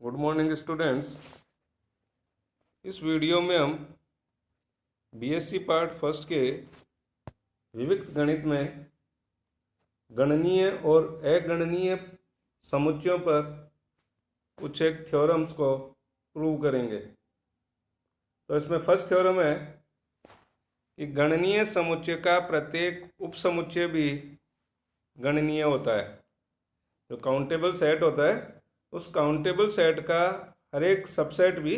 Good morning students. इस video में हम बीएससी पार्ट फर्स्ट के विविक्त गणित में गणनीय और अगणनीय समुच्चयों पर कुछ एक थ्योरम्स को प्रूव करेंगे। तो इसमें फर्स्ट थ्योरम है कि गणनीय समुच्चय का प्रत्येक उपसमुच्चय भी गणनीय होता है। जो काउंटेबल सेट होता है उस काउंटेबल सेट का हर एक सबसेट भी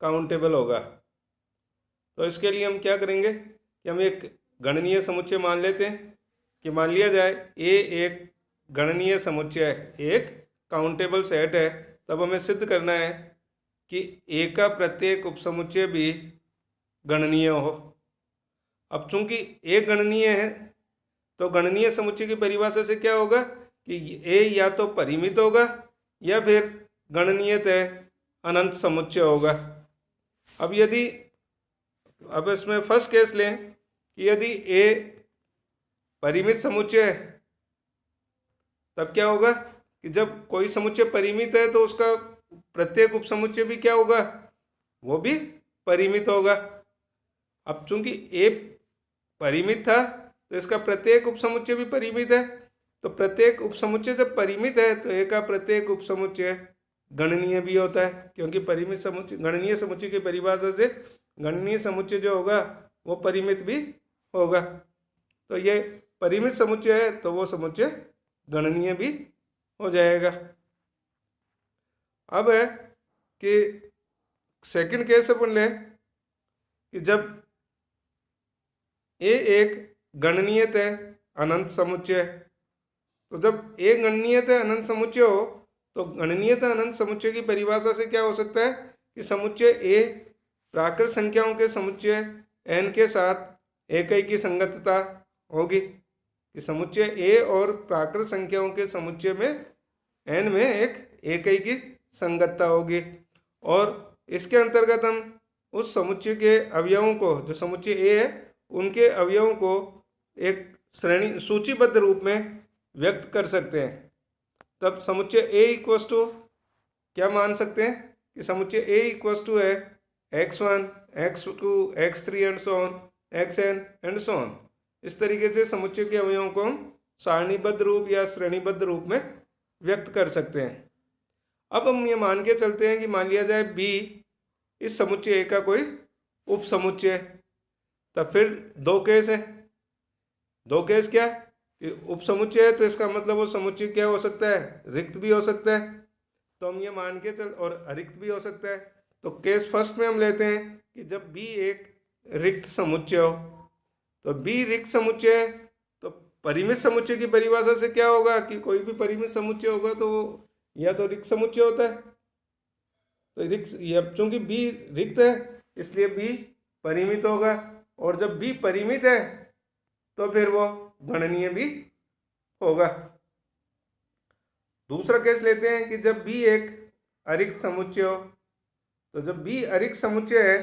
काउंटेबल होगा। तो इसके लिए हम क्या करेंगे कि हम एक गणनीय समुच्चय मान लेते हैं कि मान लिया जाए ए एक गणनीय समुच्चय है, एक काउंटेबल सेट है। तब हमें सिद्ध करना है कि ए का प्रत्येक उपसमुच्चय भी गणनीय हो। अब चूंकि ए गणनीय है तो गणनीय समुच्चय की परिभाषा से क्या होगा कि ए या तो परिमित होगा या फिर गणनीयतः अनंत समुच्चय होगा। अब इसमें फर्स्ट केस लें कि यदि ए परिमित समुच्चय है तब क्या होगा कि जब कोई समुच्चय परिमित है तो उसका प्रत्येक उपसमुच्चय भी क्या होगा, वो भी परिमित होगा। अब चूंकि ए परिमित था तो इसका प्रत्येक उपसमुच्चय भी परिमित है। तो प्रत्येक उपसमुच्चय जब परिमित है तो ए का प्रत्येक उपसमुच्चय गणनीय भी होता है, क्योंकि परिमित समुच्चय गणनीय समुच्चय की परिभाषा से गणनीय समुच्चय जो होगा वो परिमित भी होगा। तो ये परिमित समुच्चय है तो वो समुच्चय गणनीय भी हो जाएगा। अब है कि सेकंड केस अपन ले कि जब ए एक गणनीयतः अनंत समुच्चय, तो जब ए गणनीयतः अनंत समुच्चय हो तो गणनीयतः अनंत समुच्चय की परिभाषा से क्या हो सकता है कि समुच्चय ए प्राकृत संख्याओं के समुच्चय n के साथ एकई की संगतता होगी कि समुच्चय ए और प्राकृत संख्याओं के समुच्चय में n में एक एकई की संगतता होगी। और इसके अंतर्गत हम उस समुच्चय के अवयवों को, जो समुच्चय ए है उनके अवयवों को एक श्रेणी सूचीबद्ध रूप में व्यक्त कर सकते हैं। तब समुच्चय ए इक्वस टू क्या मान सकते हैं कि समुच्चय ए इक्वस टू है x1, x2, x3 and so on, xn and so on. इस तरीके से समुच्चय के अवयवों को हम सारणीबद्ध रूप या श्रेणीबद्ध रूप में व्यक्त कर सकते हैं। अब हम ये मान के चलते हैं कि मान लिया जाए b इस समुच्चय ए का कोई उपसमुच्चय, तब फिर दो केस है। दो केस क्या कि उपसमुच्चय है तो इसका मतलब वो समुच्चय क्या हो सकता है, रिक्त भी हो सकता है। तो हम ये मान के चल, और अरिक्त भी हो सकता है। तो केस फर्स्ट में हम लेते हैं कि जब बी एक रिक्त समुच्चय हो, तो बी रिक्त समुच्चय है तो परिमित समुच्चय की परिभाषा से क्या होगा कि कोई भी परिमित समुच्चय होगा तो वो या तो रिक्त समुच्चय होता है। तो रिक्त, चूंकि बी रिक्त है इसलिए बी परिमित होगा, और जब बी परिमित है तो फिर वो गणनीय भी होगा। दूसरा केस लेते हैं कि जब बी एक अरिक्त समुच्चय हो, तो जब बी अरिक्त समुच्चय है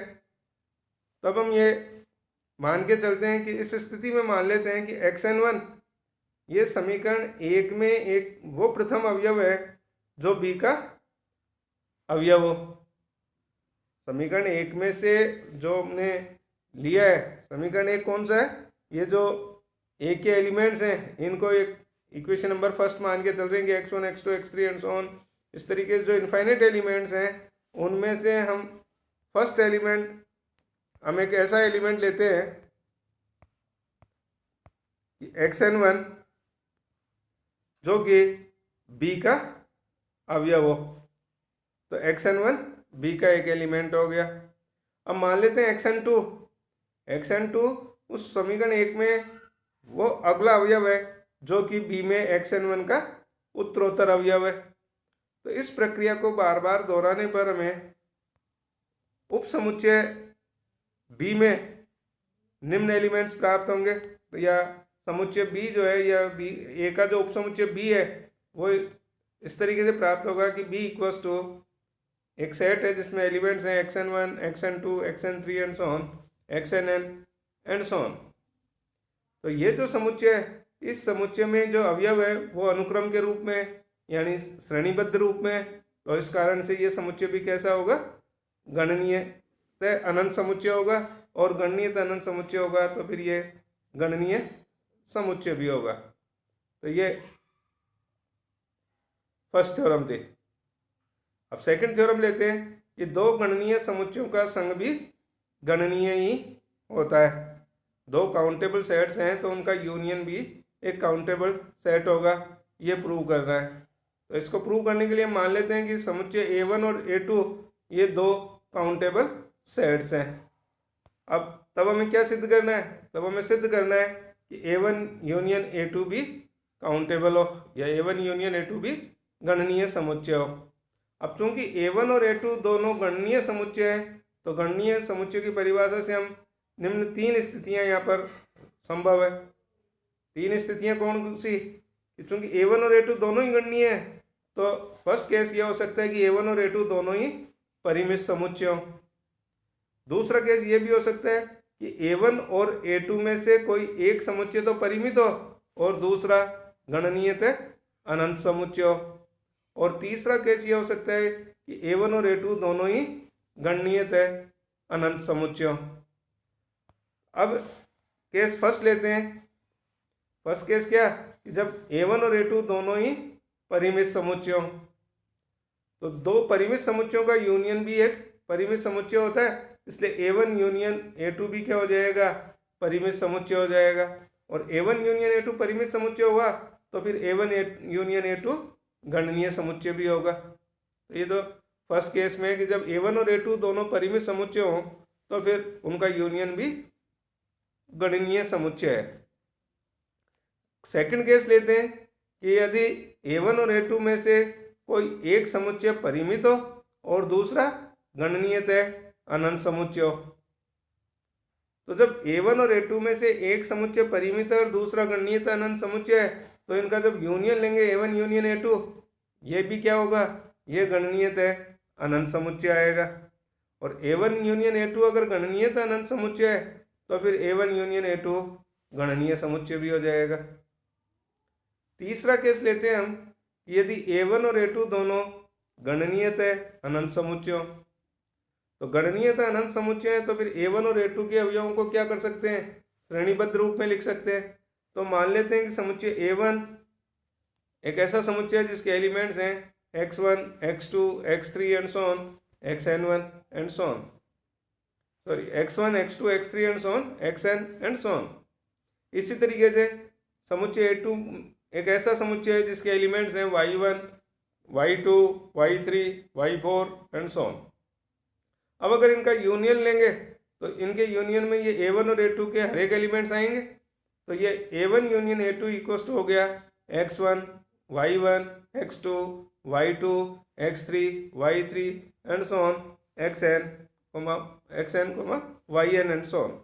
तब हम ये मान के चलते हैं कि इस स्थिति में मान लेते हैं कि xn1 ये समीकरण एक में एक वो प्रथम अवयव है जो बी का अवयव हो। समीकरण एक में से जो हमने लिया है, समीकरण एक कौन सा है, ये जो ए के एलिमेंट्स हैं इनको एक इक्वेशन नंबर फर्स्ट मान के चल रहे हैं कि x1, x2, x3 and so on. इस तरीके से जो इनफाइनाइट एलिमेंट्स हैं उनमें से हम फर्स्ट एलिमेंट, हम एक ऐसा एलिमेंट लेते हैं कि xn1 जो कि b का अवयव हो। तो xn1 b का एक एलिमेंट हो गया। अब मान लेते हैं xn2 उस समीकरण एक में वो अगला अवयव है जो कि b में xn1 का उत्तरोत्तर अवयव है। तो इस प्रक्रिया को बार बार दोहराने पर हमें उपसमुच्चय b में निम्न एलिमेंट्स प्राप्त होंगे। तो या समुच्चय b जो है, या b ए का जो उपसमुच्चय b है वो इस तरीके से प्राप्त होगा कि b इक्वल्स टू एक सेट है जिसमें एलिमेंट्स हैं xn1, xn2, xn3 and so on, xnn and so on. तो ये जो समुच्चय है, इस समुच्चय में जो अवयव है वो अनुक्रम के रूप में यानी श्रेणीबद्ध रूप में तो इस कारण से ये समुच्चय भी कैसा होगा, गणनीयतः अनंत समुच्चय होगा, और गणनीयतः अनंत समुच्चय होगा तो फिर ये गणनीय समुच्चय भी होगा। तो ये फर्स्ट थ्योरम थी। अब सेकंड थ्योरम लेते हैं कि दो गणनीय समुच्चयों का संग भी गणनीय ही होता है। दो काउंटेबल सेट्स हैं तो उनका यूनियन भी एक काउंटेबल सेट होगा, ये प्रूव करना है। तो इसको प्रूव करने के लिए मान लेते हैं कि समुच्चय A1 और A2 ये दो काउंटेबल सेट्स हैं। अब तब हमें क्या सिद्ध करना है, तब हमें सिद्ध करना है कि A1 यूनियन A2 भी काउंटेबल हो, या A1 यूनियन A2 भी गणनीय समुच्चय हो। अब चूंकि A1 और A2 दोनों गणनीय समुच्चय हैं, तो गणनीय समुच्चय की परिभाषा से हम निम्न तीन स्थितियां यहाँ पर संभव है। तीन स्थितियां कौन सी, चूंकि A1 और A2 दोनों ही गणनीय हैं, तो फर्स्ट केस यह हो सकता है कि A1 और A2 दोनों ही परिमित समुच्चय हो। दूसरा केस ये भी हो सकता है कि A1 और A2 में से कोई एक समुच्चय तो परिमित हो और दूसरा गणनीयतः अनंत समुच्चय हो। और तीसरा केस ये हो सकता है कि A1 और A2 दोनों ही गणनीयतः अनंत समुच्चय हो। अब केस फर्स्ट लेते हैं। फर्स्ट केस क्या, कि जब A1 और A2 दोनों ही परिमित समुच्चय हो, तो दो परिमित समुच्चयों का यूनियन भी एक परिमित समुच्चय होता है, इसलिए A1 यूनियन A2 भी क्या हो जाएगा, परिमित समुच्चय हो जाएगा। और A1 यूनियन A2 परिमित समुच्चय हुआ तो फिर A1 यूनियन A2 गणनीय समुच्चय भी होगा। तो ये तो फर्स्ट केस में है कि जब A1 और A2 दोनों परिमित समुच्चय हो तो फिर उनका यूनियन भी गणनीय समुच्चय है। सेकंड केस लेते हैं कि यदि A1 और A2 में से कोई एक समुच्चय परिमित हो और दूसरा गणनीयतः अनंत समुच्चय हो। तो जब A1 और A2 में से एक समुच्चय परिमित है और दूसरा गणनीयतः अनंत समुच्चय है, तो इनका जब यूनियन लेंगे A1 यूनियन A2, ये भी क्या होगा, ये गणनीयतः अनंत समुच्चय आएगा। और A1 यूनियन A2 अगर गणनीयतः अनंत समुच्चय है तो फिर A1 यूनियन A2 गणनीय समुच्चय भी हो जाएगा। तीसरा केस लेते हैं हम कि यदि A1 और A2 दोनों गणनीयतः अनंत समुच्चय हो, तो गणनीयतः अनंत समुच्चय है तो फिर A1 और A2 के अवयवों को क्या कर सकते हैं, श्रेणीबद्ध रूप में लिख सकते हैं। तो मान लेते हैं कि समुच्चय A1 एक ऐसा समुच्चय है जिसके एलिमेंट्स हैं x1, x2, x3 and so on, xn1 and so on, sorry x1, x2, x3 and so on, xn and so on. इसी तरीके से समुच्चय A2 एक ऐसा समुच्चय है जिसके एलिमेंट्स हैं y1, y2, y3, y4 and so on. अब अगर इनका यूनियन लेंगे तो इनके यूनियन में ये A1 और A2 के हर एक एलिमेंट्स आएंगे। तो ये A1 union A2 equals to हो गया x1, y1, x2, y2, x3, y3 and so on, xn, yn and so on.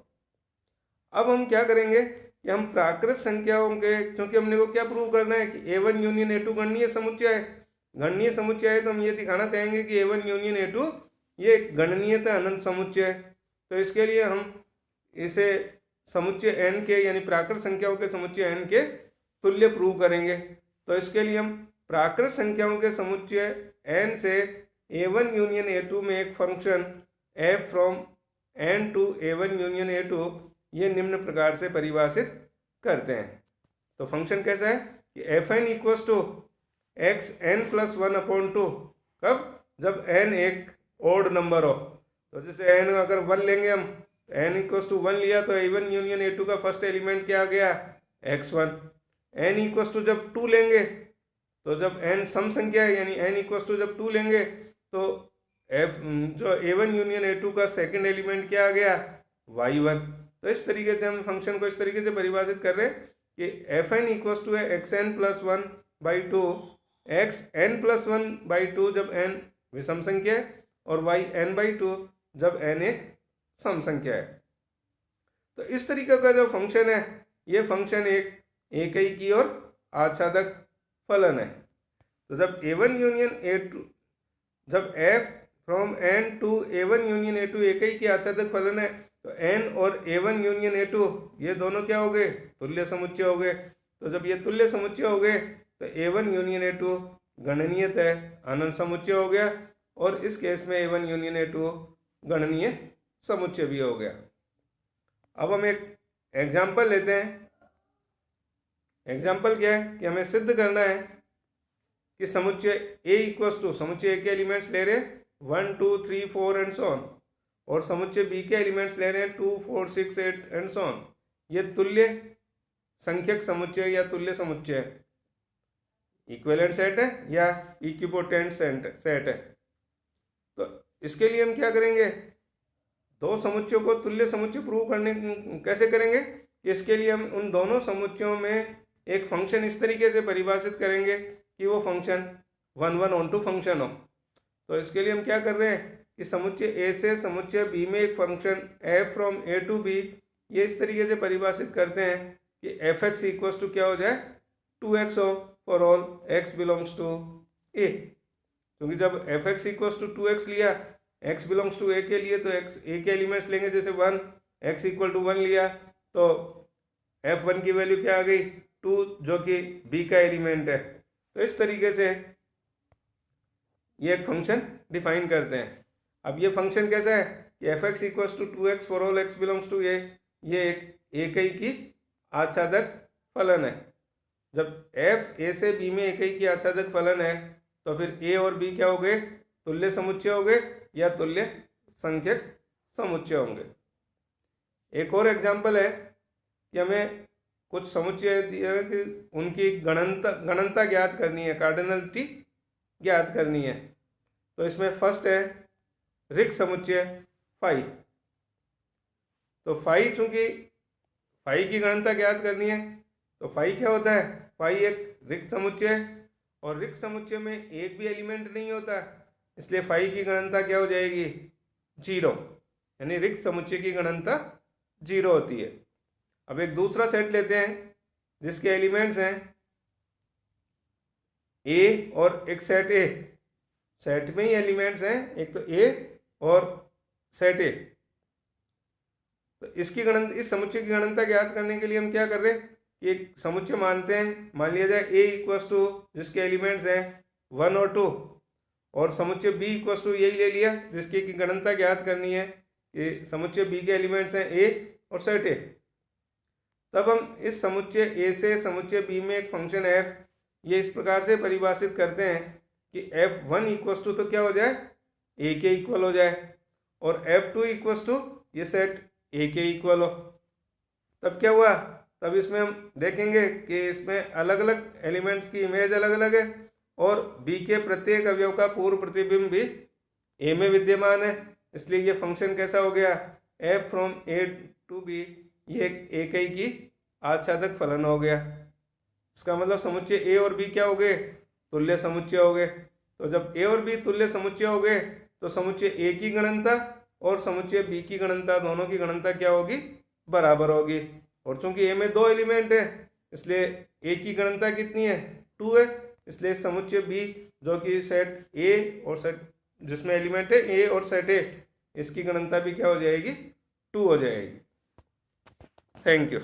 अब हम क्या करेंगे कि हम प्राकृत संख्याओं के, क्योंकि हमने को क्या प्रूव करना है कि A1 यूनियन A2 गणनीय समुच्चय है। गणनीय समुच्चय है तो हम ये दिखाना चाहेंगे कि A1 यूनियन A2 ये गणनीयतः अनंत समुच्चय है। तो इसके लिए हम इसे समुच्चय n के यानी प्राकृत संख्याओं के समुच्चय n के तुल्य प्रूव करेंगे। तो इसके लिए हम प्राकृत संख्याओं के समुच्चय n से A1 यूनियन A2 में एक function f from n to A1 union A2 ये निम्न प्रकार से परिभाषित करते हैं। तो फंक्शन कैसा है कि fn इक्वल्स टू xn+1/2। कब, जब n एक ओड नंबर हो। तो जैसे n अगर 1 लेंगे हम, n इक्वल्स टू 1 लिया तो A1 यूनियन A2 का फर्स्ट एलिमेंट क्या आ गया, x1। n इक्वल्स टू जब 2 लेंगे, तो जब n सम संख्या है यानी n इक्वल्स टू जब 2 लेंगे तो जो A1 यूनियन A2 का सेकंड एलिमेंट क्या आ गया, y1। तो इस तरीके से हम फंक्शन को इस तरीके से परिभाषित कर रहे हैं कि fn इक्वल्स टू है xn+1/2, xn+1/2 जब n विषम संख्या है और yn/2 जब n एक सम संख्या है। तो इस तरीके का जो फंक्शन है ये फंक्शन एक एकैकी और आच्छादक फलन है। तो जब A1 यूनियन A2, जब f from n to A1 union A2 एकैकी आच्छादक फलन है तो n और A1 यूनियन A2 ये दोनों क्या हो गए, तुल्य समुच्चय हो गए। तो जब ये तुल्य समुच्चय हो गए तो A1 यूनियन A2 गणनीयतः अनंत समुच्चय हो गया, और इस केस में A1 यूनियन A2 गणनीय समुच्चय भी हो गया। अब हम एक एग्जाम्पल लेते हैं। एग्जाम्पल क्या है कि हमें सिद्ध करना है कि समुच्चय A इक्वल्स टू, समुच्चय A के एलिमेंट्स ले रहे हैं 1 2 3 4 एंड सो ऑन, और समुच्चय B के एलिमेंट्स ले रहे हैं 2 4 6 8 एंड सो ऑन। ये तुल्य संख्यक समुच्चय या तुल्य समुच्चय इक्विवेलेंट सेट है या इक्विपोटेंट सेट है। तो इसके लिए हम क्या करेंगे, दो समुच्चयों को तुल्य समुच्चय प्रूव करने कैसे करेंगे, इसके लिए हम उन दोनों समुच्चयों में एक फंक्शन इस तरीके से परिभाषित करेंगे कि वो फंक्शन 1 1 ऑन टू फंक्शन हो। तो इसके लिए हम क्या कर रहे हैं कि समुच्चय ए से समुच्चय बी में एक function F from A to B, ये इस तरीके से परिभाषित करते हैं कि एफ एक्स इक्वल्स टू क्या हो जाए 2x हो for all x belongs to A. क्योंकि जब F x equals to 2x लिया x बिलोंग्स टू ए के लिए, तो x ए के एलिमेंट्स लेंगे, जैसे 1 x इक्वल टू 1 लिया तो f1 की वैल्यू क्या आ गई 2, जो कि b का एलिमेंट है। तो इस तरीके से ये एक फंक्शन डिफाइन करते हैं। अब ये फंक्शन कैसा है कि F x equals to 2x for all x belongs to A, ये एक एकई की आच्छादक फलन है। जब f a से b में एकई की आच्छादक फलन है तो फिर a और b क्या हो गए, तुल्य समुच्चय हो गए या तुल्य संख्यक समुच्चय होंगे। एक और एग्जाम्पल है कि हमें कुछ समुच्चय दिया है कि उनकी गणनता ज्ञात करनी है, कार्डिनलिटी ज्ञात करनी है। तो इसमें फर्स्ट है रिक्त समुच्चय फाई। तो फाई, चूंकि फाई की गणनता ज्ञात करनी है, तो फाई क्या होता है, फाई एक रिक्त समुच्चय है, और रिक्त समुच्चय में एक भी एलिमेंट नहीं होता, इसलिए फाई की गणनता क्या हो जाएगी 0, यानी रिक्त समुच्चय की गणनता 0 होती है। अब एक दूसरा सेट लेते हैं जिसके एलिमेंट्स हैं ए और एक सेट ए, सेट में ही एलिमेंट्स हैं, एक तो ए और सेट ए। तो इसकी गणना, इस समुच्चय की गणनता ज्ञात करने के लिए हम क्या कर रहे हैं कि एक समुच्चय मानते हैं, मान लिया जाए ए इक्वल्स टू जिसके एलिमेंट्स हैं 1 और 2, और समुच्चय बी इक्वल्स टू यही ले लिया जिसकी की गणनता ज्ञात करनी है कि समुच्चय बी के एलिमेंट्स हैं ए और सेट ए। तब हम इस समुच्चय ए से समुच्चय बी में एक फंक्शन एफ, ये इस प्रकार से परिभाषित करते हैं कि f1 इक्वल्स टू तो क्या हो जाए ए के इक्वल हो जाए, और f2 इक्वल्स टू ये सेट ए के इक्वल हो। तब क्या हुआ, तब इसमें हम देखेंगे कि इसमें अलग अलग एलिमेंट्स की इमेज अलग अलग है, और बी के प्रत्येक अवयव का पूर्व प्रतिबिंब भी ए में विद्यमान है, इसलिए ये फंक्शन कैसा हो गया f from A to B, ये एक एकई की आच्छादक फलन हो गया। इसका मतलब समुच्चय ए और बी क्या हो गए, तुल्य समुच्चय हो गए। तो जब ए और बी तुल्य समुच्चय हो गए तो समुच्चय ए की गणनता और समुच्चय बी की गणनता, दोनों की गणनता क्या होगी, बराबर होगी। और चूंकि ए में 2 एलिमेंट है इसलिए ए की गणनता कितनी है 2 है, इसलिए समुच्चय बी जो कि सेट ए और सेट जिसमें एलिमेंट है ए और सेट ए, इसकी गणनता भी क्या हो जाएगी 2 हो जाएगी। Thank you.